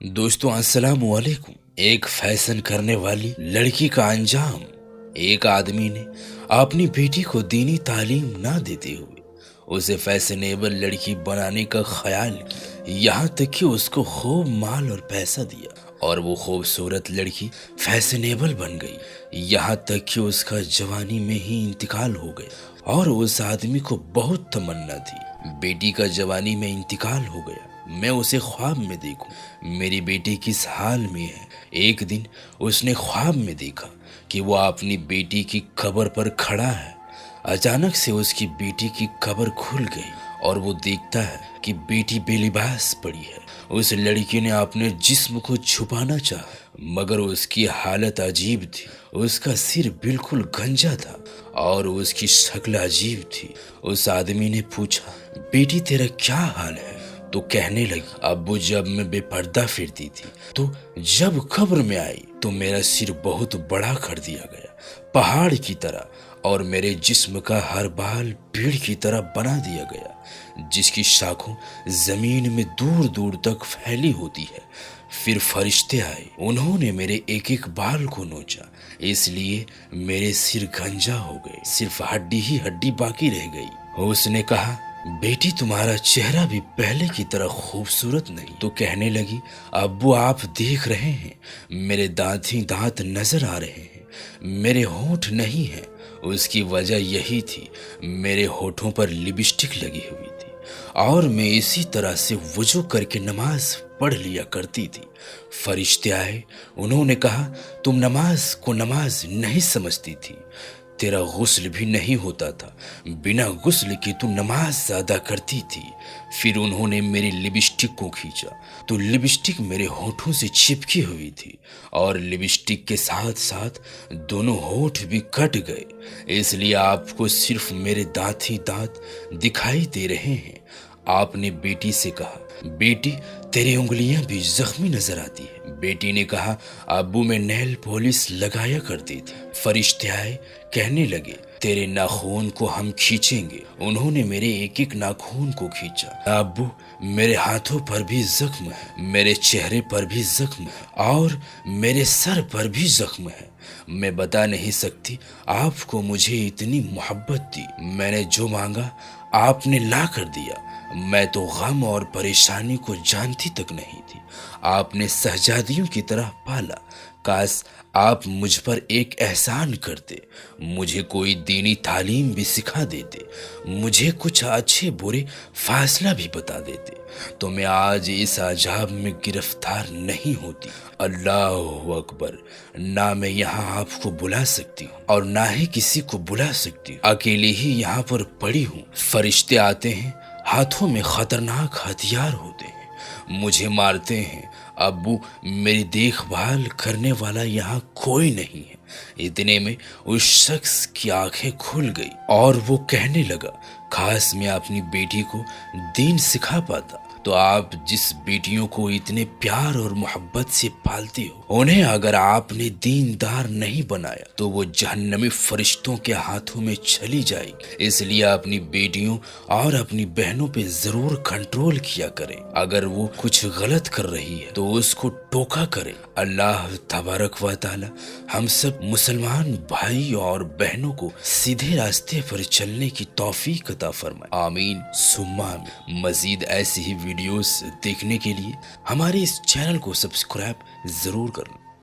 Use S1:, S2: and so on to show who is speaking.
S1: दोस्तों अस्सलाम वालेकुम। एक फैशन करने वाली लड़की का अंजाम। एक आदमी ने अपनी बेटी को दीनी तालीम ना देते हुए उसे फैशनेबल लड़की बनाने का ख्याल किया, यहाँ तक कि उसको खूब माल और पैसा दिया और वो खूबसूरत लड़की फैशनेबल बन गई। यहाँ तक कि उसका जवानी में ही इंतकाल हो गया और उस आदमी को बहुत तमन्ना थी बेटी का जवानी में इंतकाल हो गया, मैं उसे ख्वाब में देखूं। मेरी बेटी किस हाल में है। एक दिन उसने ख्वाब में देखा कि वो अपनी बेटी की कब्र पर खड़ा है। अचानक से उसकी बेटी की कब्र खुल गई और वो देखता है कि बेटी बेलिबास पड़ी है। उस लड़की ने अपने जिस्म को छुपाना चाहा मगर उसकी हालत अजीब थी। उसका सिर बिल्कुल गंजा था और उसकी शक्ल अजीब थी। उस आदमी ने पूछा, बेटी तेरा क्या हाल है? तो कहने लगी, अब्बू जब मैं बेपर्दा फिरती थी तो जब कब्र में आई तो मेरा सिर बहुत बड़ा कर दिया गया पहाड़ की तरह और मेरे जिस्म का हर बाल पेड़ की तरह बना दिया गया जिसकी शाखों जमीन में दूर दूर तक फैली होती है। फिर फरिश्ते आए, उन्होंने मेरे एक एक बाल को नोचा, इसलिए मेरे सिर गंजा हो गए, सिर्फ हड्डी ही हड्डी बाकी रह गई। उसने कहा, बेटी तुम्हारा चेहरा भी पहले की तरह खूबसूरत नहीं। तो कहने लगी, अब्बू आप देख रहे हैं मेरे दांत ही दांत नजर आ रहे हैं, मेरे होंठ नहीं हैं। उसकी वजह यही थी, मेरे होठों पर लिपस्टिक लगी हुई थी और मैं इसी तरह से वुजू करके नमाज पढ़ लिया करती थी। फरिश्ते आए, उन्होंने कहा, तुम नमाज को नमाज नहीं समझती थी, तेरा गुस्ल भी नहीं होता था, बिना गुस्ल के तू नमाज अदा करती थी। फिर उन्होंने मेरी लिपस्टिक को खींचा तो लिपस्टिक मेरे होठों से चिपकी हुई थी और लिपस्टिक के साथ साथ दोनों होठ भी कट गए, इसलिए आपको सिर्फ मेरे दांत ही दांत दिखाई दे रहे हैं। आपने बेटी से कहा, बेटी तेरी उंगलियां भी जख्मी नजर आती है। बेटी ने कहा, अब्बू मैं नेल पॉलिश लगाया करती थी। फरिश्ते आए, कहने लगे, तेरे नाखून को हम खींचेंगे। उन्होंने मेरे एक एक नाखून को खींचा। अब्बू मेरे हाथों पर भी जख्म है, मेरे चेहरे पर भी जख्म है और मेरे सर पर भी जख्म है। मैं बता नहीं सकती आपको मुझे इतनी मोहब्बत दी, मैंने जो मांगा आपने ला कर दिया। मैं तो गम और परेशानी को जानती तक नहीं थी, आपने शहजादियों की तरह पाला। काश आप मुझ पर एक एहसान करते, मुझे कोई दीनी तालीम भी सिखा देते, मुझे कुछ अच्छे बुरे फासला भी बता देते तो मैं आज इस अजाब में गिरफ्तार नहीं होती। अल्लाह अकबर। ना मैं यहाँ आपको बुला सकती हूँ और ना ही किसी को बुला सकती हूँ, अकेले ही यहाँ पर पड़ी हूँ। फरिश्ते आते हैं, हाथों में खतरनाक हथियार होते हैं, मुझे मारते हैं। अब्बू मेरी देखभाल करने वाला यहाँ कोई नहीं है। इतने में उस शख्स की आंखें खुल गई और वो कहने लगा, खास मैं अपनी बेटी को दीन सिखा पाता तो आप जिस बेटियों को इतने प्यार और मोहब्बत से पालते हो, उन्हें अगर आपने दीनदार नहीं बनाया तो वो जहन्नमी फरिश्तों के हाथों में चली जाएगी। इसलिए अपनी बेटियों और अपनी बहनों पे जरूर कंट्रोल किया करें। अगर वो कुछ गलत कर रही है तो उसको टोका करें। अल्लाह तबारक व तआला हम सब मुसलमान भाई और बहनों को सीधे रास्ते पर चलने की तौफीक अता फरमाए, आमीन सुम्मा आमीन। मजीद ऐसी ही वीडियोस देखने के लिए हमारे इस चैनल को सब्सक्राइब जरूर करना।